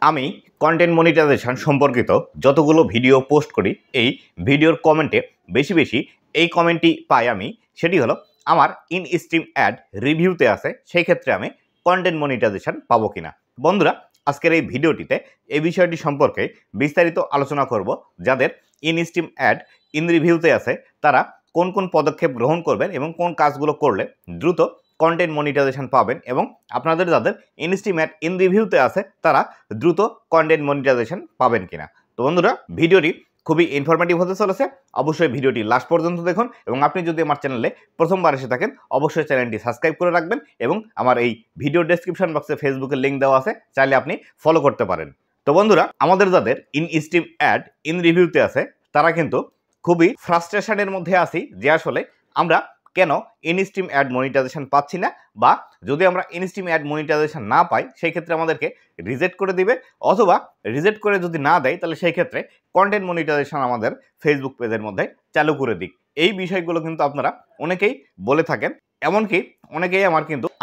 আমি content monetization সম্পর্কিত যতগুলো ভিডিও পোস্ট করি এই ভিডিওর কমেন্টে বেশি বেশি এই কমেন্টটি পাই আমি, সেটি হলো আমার ইন স্ট্রিম অ্যাড রিভিউতে আছে, সেই ক্ষেত্রে আমি কন্টেন্ট মনিটাইজেশন পাবো কিনা। বন্ধুরা, আজকের এই ভিডিওটিতে এই বিষয়টি সম্পর্কে বিস্তারিত আলোচনা করব। যাদের ইন স্ট্রিম অ্যাড ইন রিভিউতে আছে তারা কোন কোন পদক্ষেপ গ্রহণ করবেন এবং কোন কাজগুলো করলে দ্রুত কন্টেন্ট মনিটাইজেশন পাবেন, এবং আপনাদের যাদের ইন স্ট্রিম অ্যাড ইন রিভিউতে আছে তারা দ্রুত কন্টেন্ট মনিটাইজেশন পাবেন কিনা। তো বন্ধুরা, ভিডিওটি খুবই ইনফরমেটিভ হতে চলেছে, অবশ্যই ভিডিওটি লাস্ট পর্যন্ত দেখুন। এবং আপনি যদি আমার চ্যানেলে প্রথমবার এসে থাকেন অবশ্যই চ্যানেলটি সাবস্ক্রাইব করে রাখবেন, এবং আমার এই ভিডিও ডেসক্রিপশন বক্সে ফেসবুকের লিঙ্ক দেওয়া আছে, চাইলে আপনি ফলো করতে পারেন। তো বন্ধুরা, আমাদের যাদের ইন স্ট্রিম অ্যাড ইন রিভিউতে আছে তারা কিন্তু খুবই ফ্রাস্ট্রেশনের মধ্যে আছি যে আসলে আমরা কেন ইন স্ট্রিম অ্যাড মনিটাইজেশন পাচ্ছি না, বা যদি আমরা ইন স্ট্রিম অ্যাড মনিটাইজেশন না পাই সেই ক্ষেত্রে আমাদেরকে রিজেক্ট করে দিবে, অথবা রিজেক্ট করে যদি না দেয় তাহলে সেই ক্ষেত্রে কন্টেন্ট মনিটাইজেশন আমাদের ফেসবুক পেজের মধ্যে চালু করে দিক। এই বিষয়গুলো কিন্তু আপনারা অনেকেই বলে থাকেন, এমনকি অনেকেই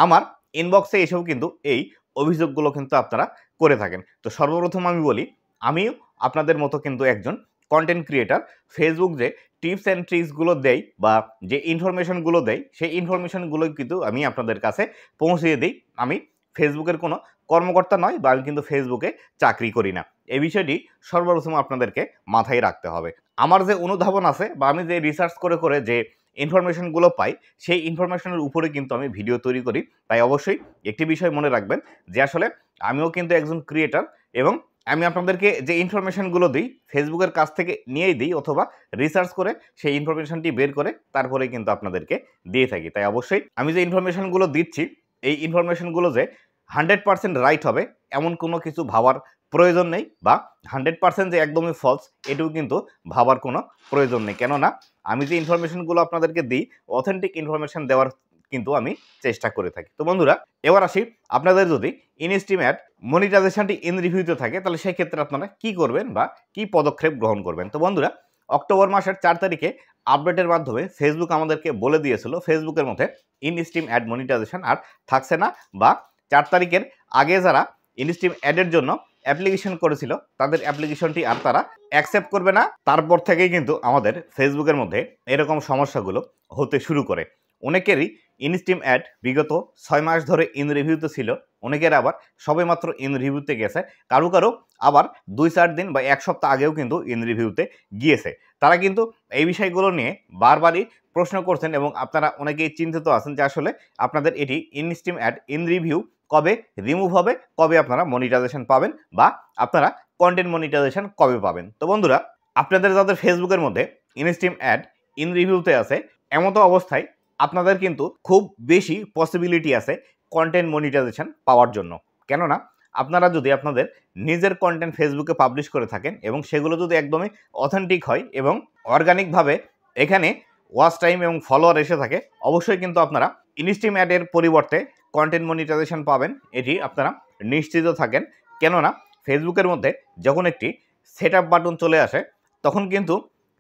আমার ইনবক্সে এসেও কিন্তু এই অভিযোগগুলো কিন্তু আপনারা করে থাকেন। তো সর্বপ্রথম আমি বলি, আমিও আপনাদের মতো কিন্তু একজন কন্টেন্ট ক্রিয়েটার। ফেসবুক যে টিপস অ্যান্ড ট্রিক্সগুলো দেয় বা যে ইনফরমেশনগুলো দেয় সেই ইনফরমেশনগুলো কিন্তু আমি আপনাদের কাছে পৌঁছিয়ে দিই। আমি ফেসবুকের কোনো কর্মকর্তা নয়, বা আমি কিন্তু ফেসবুকে চাকরি করি না। এই বিষয়টি সর্বপ্রথম আপনাদেরকে মাথায় রাখতে হবে। আমার যে অনুধাবন আছে বা আমি যে রিসার্চ করে করে যে ইনফরমেশনগুলো পাই সেই ইনফরমেশনের উপরে কিন্তু আমি ভিডিও তৈরি করি। তাই অবশ্যই একটি বিষয় মনে রাখবেন যে আসলে আমিও কিন্তু একজন ক্রিয়েটার, এবং আমি আপনাদেরকে যে ইনফরমেশনগুলো দিই ফেসবুকের কাছ থেকে নিয়েই দিই, অথবা রিসার্চ করে সেই ইনফরমেশনটি বের করে তারপরে কিন্তু আপনাদেরকে দিয়ে থাকি। তাই অবশ্যই আমি যে ইনফরমেশনগুলো দিচ্ছি এই ইনফরমেশনগুলো যে 100% রাইট হবে এমন কোনো কিছু ভাবার প্রয়োজন নেই, বা 100% যে একদমই ফলস এটাও কিন্তু ভাবার কোনো প্রয়োজন নেই। কেননা আমি যে ইনফরমেশনগুলো আপনাদেরকে দিই অথেন্টিক ইনফরমেশন দেওয়ার কিন্তু আমি চেষ্টা করে থাকি। তো বন্ধুরা, এবার আসি, আপনাদের যদি ইন স্ট্রিম অ্যাড মনিটাইজেশনটি ইন রিভিউতে থাকে তাহলে সেই ক্ষেত্রে আপনারা কি করবেন বা কি পদক্ষেপ গ্রহণ করবেন। তো বন্ধুরা, অক্টোবর মাসের 4 তারিখে আপডেটের মাধ্যমে ফেসবুক আমাদেরকে বলে দিয়েছিল ফেসবুকের মধ্যে ইন স্ট্রিম অ্যাড মনিটাইজেশন আর থাকছে না, বা 4 তারিখের আগে যারা ইন স্ট্রিম অ্যাডের জন্য অ্যাপ্লিকেশন করেছিল তাদের অ্যাপ্লিকেশনটি আর তারা অ্যাকসেপ্ট করবে না। তারপর থেকেই কিন্তু আমাদের ফেসবুকের মধ্যে এরকম সমস্যাগুলো হতে শুরু করে। অনেকেরই ইন স্ট্রিম অ্যাড বিগত 6 মাস ধরে ইন রিভিউতে ছিল, অনেকের আবার সবেমাত্র ইন রিভিউতে গেছে, কারো কারো আবার 2-4 দিন বা 1 সপ্তাহ আগেও কিন্তু ইন রিভিউতে গিয়েছে। তারা কিন্তু এই বিষয়গুলো নিয়ে বারবারই প্রশ্ন করছেন, এবং আপনারা অনেকেই চিন্তিত আছেন যে আসলে আপনাদের এটি in stream add in review কবে রিমুভ হবে, কবে আপনারা মনিটাইজেশন পাবেন, বা আপনারা কন্টেন্ট মনিটাইজেশন কবে পাবেন। তো বন্ধুরা, আপনাদের যাদের ফেসবুকের মধ্যে ইন স্ট্রিম অ্যাড ইন রিভিউতে আছে এমতো অবস্থায় আপনাদের কিন্তু খুব বেশি পসিবিলিটি আছে কন্টেন্ট মনিটাইজেশন পাওয়ার জন্য। কেননা আপনারা যদি আপনাদের নিজের কন্টেন্ট ফেসবুকে পাবলিশ করে থাকেন এবং সেগুলো যদি একদমই অথেন্টিক হয় এবং অর্গানিকভাবে এখানে ওয়াচ টাইম এবং ফলোয়ার এসে থাকে, অবশ্যই কিন্তু আপনারা ইন স্ট্রিম অ্যাডের পরিবর্তে কন্টেন্ট মনিটাইজেশন পাবেন, এটি আপনারা নিশ্চিত থাকেন। কেননা ফেসবুকের মধ্যে যখন একটি সেট আপ বাটন চলে আসে তখন কিন্তু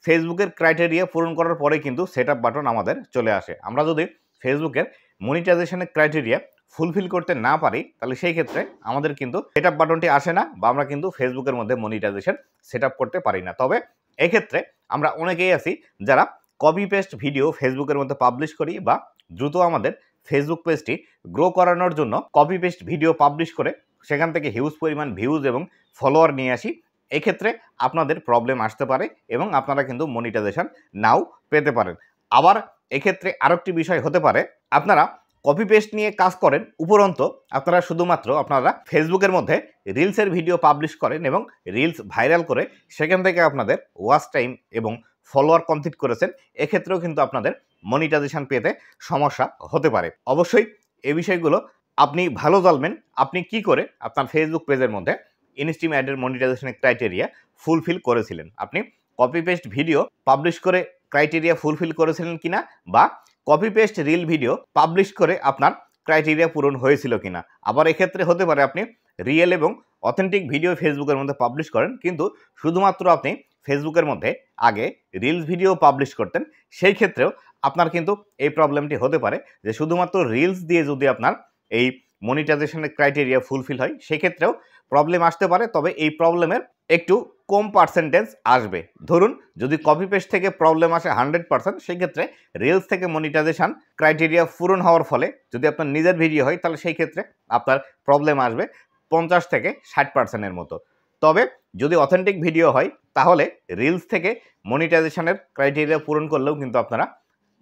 ফেসবুকের ক্রাইটেরিয়া পূরণ করার পরে কিন্তু সেট আপ বাটন আমাদের চলে আসে। আমরা যদি ফেসবুকের মনিটাইজেশনের ক্রাইটেরিয়া ফুলফিল করতে না পারি তাহলে সেই ক্ষেত্রে আমাদের কিন্তু সেট আপ বাটনটি আসে না, বা আমরা কিন্তু ফেসবুকের মধ্যে মনিটাইজেশন সেট আপ করতে পারি না। তবে এক্ষেত্রে আমরা অনেকেই আছি যারা কপি পেস্ট ভিডিও ফেসবুকের মধ্যে পাবলিশ করি, বা দ্রুত আমাদের ফেসবুক পেজটি গ্রো করানোর জন্য কপি পেস্ট ভিডিও পাবলিশ করে সেখান থেকে হিউজ পরিমাণ ভিউজ এবং ফলোয়ার নিয়ে আসি। এক্ষেত্রে আপনাদের প্রবলেম আসতে পারে এবং আপনারা কিন্তু মনিটাইজেশন নাও পেতে পারেন। আবার এক্ষেত্রে আরেকটি বিষয় হতে পারে, আপনারা কপি পেস্ট নিয়ে কাজ করেন, উপরন্ত আপনারা শুধুমাত্র আপনারা ফেসবুকের মধ্যে রিলসের ভিডিও পাবলিশ করেন এবং রিলস ভাইরাল করে সেখান থেকে আপনাদের ওয়াচ টাইম এবং ফলোয়ার কমপ্লিট করেছেন, এক্ষেত্রেও কিন্তু আপনাদের মনিটাইজেশন পেতে সমস্যা হতে পারে। অবশ্যই এই বিষয়গুলো আপনি ভালো জানবেন আপনি কি করে আপনার ফেসবুক পেজের মধ্যে ইন স্ট্রিম অ্যাডের মনিটাইজেশনের ক্রাইটেরিয়া ফুলফিল করেছিলেন। আপনি কপি পেস্ট ভিডিও পাবলিশ করে ক্রাইটেরিয়া ফুলফিল করেছিলেন কিনা, বা copy paste reel video publish করে আপনার ক্রাইটেরিয়া পূরণ হয়েছিল কিনা। আবার এক্ষেত্রে হতে পারে আপনি রিয়েল এবং অথেন্টিক ভিডিও ফেসবুকের মধ্যে পাবলিশ করেন, কিন্তু শুধুমাত্র আপনি ফেসবুকের মধ্যে আগে রিলস ভিডিও পাবলিশ করতেন, সেই ক্ষেত্রেও আপনার কিন্তু এই প্রবলেমটি হতে পারে যে শুধুমাত্র রিলস দিয়ে যদি আপনার এই মনিটাইজেশনের ক্রাইটেরিয়া ফুলফিল হয় সেক্ষেত্রেও প্রবলেম আসতে পারে, তবে এই প্রবলেমের একটু কম পার্সেন্টেজ আসবে। ধরুন যদি কপি পেস্ট থেকে প্রবলেম আসে 100%, সেই ক্ষেত্রে রিলস থেকে মনিটাইজেশন ক্রাইটেরিয়া পূরণ হওয়ার ফলে যদি আপনার নিজের ভিডিও হয় তাহলে সেই ক্ষেত্রে আপনার প্রবলেম আসবে 50 থেকে 60%-এর মতো। তবে যদি অথেন্টিক ভিডিও হয় তাহলে রিলস থেকে মনিটাইজেশনের ক্রাইটেরিয়া পূরণ করলেও কিন্তু আপনারা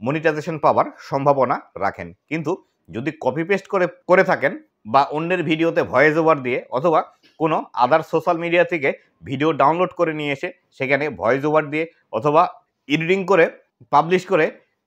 মনিটাইজেশন পাওয়ার সম্ভাবনা রাখেন। কিন্তু যদি কপি পেস্ট করে থাকেন বা অন্যের ভিডিওতে ভয়েস ওভার দিয়ে অথবা কোনো আদার সোশ্যাল মিডিয়া থেকে ভিডিও ডাউনলোড করে নিয়ে এসে সেখানে ভয়েস ওভার দিয়ে অথবা এডিটিং করে পাবলিশ করে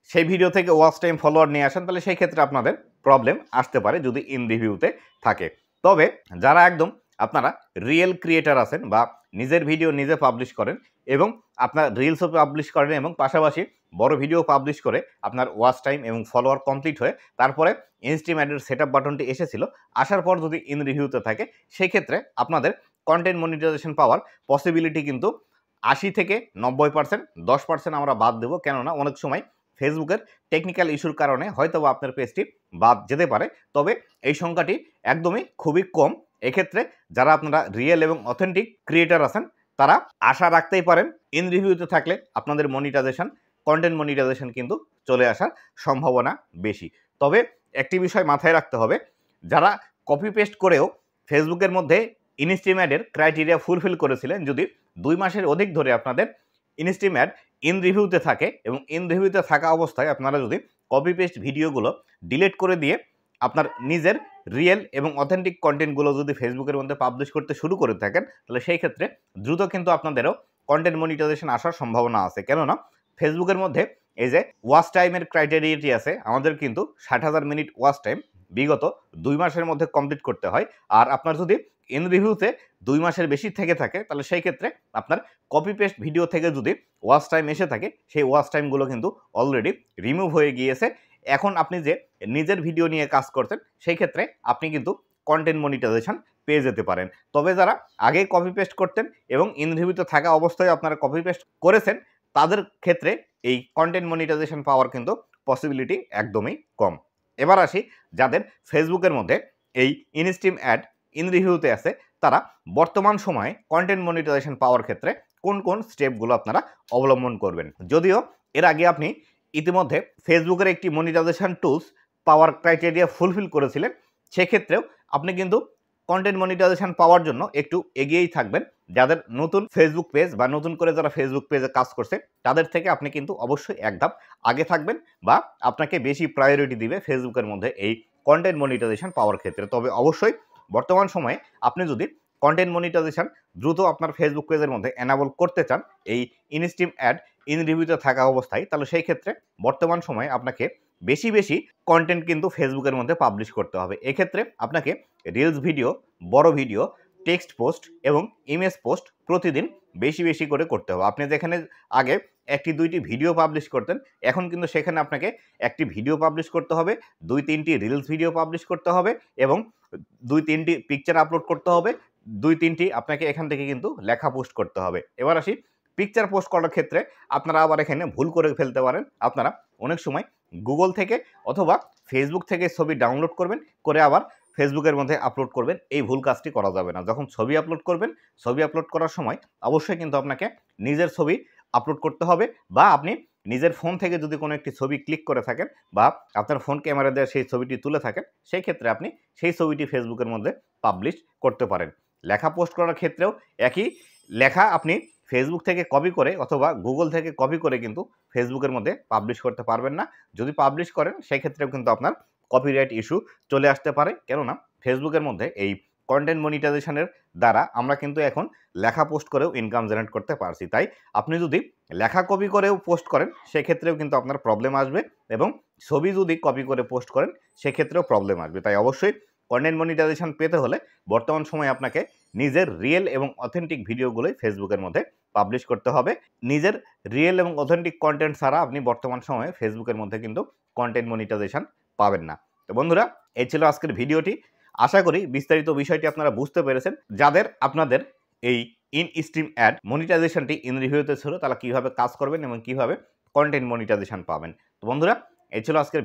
সেই ভিডিও থেকে ওয়াচ টাইম ফলোয়ার নিয়ে আসেন, তাহলে সেই ক্ষেত্রে আপনাদের প্রবলেম আসতে পারে যদি ইন রিভিউতে থাকে। তবে যারা একদম আপনারা রিয়েল ক্রিয়েটার আছেন বা নিজের ভিডিও নিজে পাবলিশ করেন এবং আপনার রিলসও পাবলিশ করেন এবং পাশাপাশি বড় ভিডিও পাবলিশ করে আপনার ওয়াচ টাইম এবং ফলোয়ার কমপ্লিট হয়ে তারপরে ইনস্ট্রিম অ্যাডের সেটআপ বাটনটি এসেছিল, আসার পর যদি ইন রিভিউতে থাকে সেই ক্ষেত্রে আপনাদের কন্টেন্ট মনিটাইজেশন পাওয়ার পসিবিলিটি কিন্তু 80 থেকে 90%, 10% আমরা বাদ দেবো। কেননা অনেক সময় ফেসবুকের টেকনিক্যাল ইস্যুর কারণে হয়তো আপনার পেজটি বাদ যেতে পারে, তবে এই সংখ্যাটি একদমই খুবই কম। এক্ষেত্রে যারা আপনারা রিয়েল এবং অথেন্টিক ক্রিয়েটার আছেন তারা আশা রাখতেই পারেন ইন রিভিউতে থাকলে আপনাদের মনিটাইজেশন কন্টেন্ট মনিটাইজেশন কিন্তু চলে আসার সম্ভাবনা বেশি। তবে একটি বিষয় মাথায় রাখতে হবে, যারা কপি পেস্ট করেও ফেসবুকের মধ্যে ইনস্ট্রিম অ্যাডের ক্রাইটেরিয়া ফুলফিল করেছিলেন, যদি 2 মাসের অধিক ধরে আপনাদের ইনস্ট্রিম অ্যাড ইন রিভিউতে থাকে এবং ইন রিভিউতে থাকা অবস্থায় আপনারা যদি কপি পেস্ট ভিডিওগুলো ডিলিট করে দিয়ে আপনার নিজের রিয়েল এবং অথেন্টিক কন্টেন্টগুলো যদি ফেসবুকের মধ্যে পাবলিশ করতে শুরু করে থাকেন, তাহলে সেই ক্ষেত্রে দ্রুত কিন্তু আপনাদেরও কন্টেন্ট মনিটাইজেশন আসার সম্ভাবনা আছে। কেননা ফেসবুকের মধ্যে এই যে ওয়াচ টাইমের ক্রাইটেরিয়াটি আছে, আমাদের কিন্তু 60,000 মিনিট ওয়াচ টাইম বিগত 2 মাসের মধ্যে কমপ্লিট করতে হয়। আর আপনার যদি ইন রিভিউতে 2 মাসের বেশি থেকে থাকে তাহলে সেই ক্ষেত্রে আপনার কপি পেস্ট ভিডিও থেকে যদি ওয়াচ টাইম এসে থাকে সেই ওয়াচ টাইমগুলো কিন্তু অলরেডি রিমুভ হয়ে গিয়েছে। এখন আপনি যে নিজের ভিডিও নিয়ে কাজ করছেন সেই ক্ষেত্রে আপনি কিন্তু কন্টেন্ট মনিটাইজেশন পেয়ে যেতে পারেন। তবে যারা আগেই কপি পেস্ট করতেন এবং ইন রিভিউতে থাকা অবস্থায় আপনারা কপি পেস্ট করেছেন তাদের ক্ষেত্রে এই কন্টেন্ট মনিটাইজেশন পাওয়ার কিন্তু পসিবিলিটি একদমই কম। এবার আসি যাদের ফেসবুকের মধ্যে এই ইনস্ট্রিম অ্যাড ইন রিভিউতে আছে, তারা বর্তমান সময়ে কন্টেন্ট মনিটাইজেশন পাওয়ার ক্ষেত্রে কোন কোন স্টেপগুলো আপনারা অবলম্বন করবেন। যদিও এর আগে আপনি ইতিমধ্যে ফেসবুকের একটি মনিটাইজেশন টুলস পাওয়ার ক্রাইটেরিয়া ফুলফিল করেছিলেন, সেক্ষেত্রেও আপনি কিন্তু কন্টেন্ট মনিটাইজেশন পাওয়ার জন্য একটু এগিয়েই থাকবেন। যাদের নতুন ফেসবুক পেজ বা নতুন করে যারা ফেসবুক পেজে কাজ করছে তাদের থেকে আপনি কিন্তু অবশ্যই এক ধাপ আগে থাকবেন বা আপনাকে বেশি প্রায়োরিটি দিবে ফেসবুকের মধ্যে এই কন্টেন্ট মনিটাইজেশন পাওয়ার ক্ষেত্রে। তবে অবশ্যই বর্তমান সময়ে আপনি যদি কন্টেন্ট মনিটাইজেশন দ্রুত আপনার ফেসবুক পেজের মধ্যে এনাবল করতে চান এই ইনস্ট্রিম অ্যাড ইন রিভিউতে থাকা অবস্থায়, তাহলে সেই ক্ষেত্রে বর্তমান সময়ে আপনাকে বেশি বেশি কন্টেন্ট কিন্তু ফেসবুকের মধ্যে পাবলিশ করতে হবে। এক্ষেত্রে আপনাকে রিলস ভিডিও, বড় ভিডিও, টেক্সট পোস্ট এবং ইমেজ পোস্ট প্রতিদিন বেশি বেশি করে করতে হবে। আপনি যেখানে আগে 1টি 2টি ভিডিও পাবলিশ করতেন, এখন কিন্তু সেখানে আপনাকে 1টি ভিডিও পাবলিশ করতে হবে, 2-3টি রিলস ভিডিও পাবলিশ করতে হবে এবং 2-3টি পিকচার আপলোড করতে হবে, 2-3টি আপনাকে এখান থেকে কিন্তু লেখা পোস্ট করতে হবে। এবার আসি পিকচার পোস্ট করার ক্ষেত্রে আপনারা আবার এখানে ভুল করে ফেলতে পারেন। আপনারা অনেক সময় গুগল থেকে অথবা ফেসবুক থেকে ছবি ডাউনলোড করবেন, করে আবার ফেসবুকের মধ্যে আপলোড করবেন। এই ভুল কাজটি করা যাবে না। যখন ছবি আপলোড করবেন, ছবি আপলোড করার সময় অবশ্যই কিন্তু আপনাকে নিজের ছবি আপলোড করতে হবে বা আপনি নিজের ফোন থেকে যদি কোনো একটি ছবি ক্লিক করে থাকেন বা আপনার ফোন ক্যামেরা দিয়ে সেই ছবিটি তুলে থাকেন, সেই ক্ষেত্রে আপনি সেই ছবিটি ফেসবুকের মধ্যে পাবলিশ করতে পারেন। লেখা পোস্ট করার ক্ষেত্রেও একই, লেখা আপনি ফেসবুক থেকে কপি করে অথবা গুগল থেকে কপি করে কিন্তু ফেসবুকের মধ্যে পাবলিশ করতে পারবেন না। যদি পাবলিশ করেন সেই ক্ষেত্রেও কিন্তু আপনার কপিরাইট ইস্যু চলে আসতে পারে। কেননা ফেসবুকের মধ্যে এই কন্টেন্ট মনিটাইজেশনের দ্বারা আমরা কিন্তু এখন লেখা পোস্ট করেও ইনকাম জেনারেট করতে পারছি। তাই আপনি যদি লেখা কপি করেও পোস্ট করেন সেক্ষেত্রেও কিন্তু আপনার প্রবলেম আসবে এবং ছবি যদি কপি করে পোস্ট করেন সেক্ষেত্রেও প্রবলেম আসবে। তাই অবশ্যই কন্টেন্ট মনিটাইজেশন পেতে হলে বর্তমান সময়ে আপনাকে নিজের রিয়েল এবং অথেন্টিক ভিডিওগুলোই ফেসবুকের মধ্যে পাবলিশ করতে হবে। নিজের রিয়েল এবং অথেন্টিক কন্টেন্ট ছাড়া আপনি বর্তমান সময়ে ফেসবুকের মধ্যে কিন্তু কন্টেন্ট মনিটাইজেশন পাবেন না। তো বন্ধুরা, এই ছিল আজকের ভিডিওটি। আশা করি বিস্তারিত বিষয়টি আপনারা বুঝতে পেরেছেন। যাদের আপনাদের এই ইনস্ট্রিম অ্যাড মনিটাইজেশনটি ইন রিভিউতে ছিল তারা কীভাবে কাজ করবেন এবং কীভাবে কন্টেন্ট মনিটাইজেশন পাবেন। তো বন্ধুরা, এই ছিল আজকের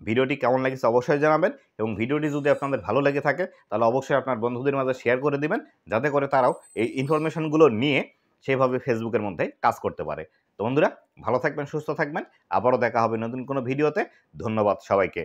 ভিডিওটি কেমন লেগেছে অবশ্যই জানাবেন, এবং ভিডিওটি যদি আপনাদের ভালো লেগে থাকে তাহলে অবশ্যই আপনার বন্ধুদের মাঝে শেয়ার করে দিবেন, যাতে করে তারাও এই ইনফরমেশনগুলো নিয়ে সেভাবে ফেসবুকের মধ্যে কাজ করতে পারে। তো বন্ধুরা, ভালো থাকবেন, সুস্থ থাকবেন, আবারও দেখা হবে নতুন কোনো ভিডিওতে। ধন্যবাদ সবাইকে।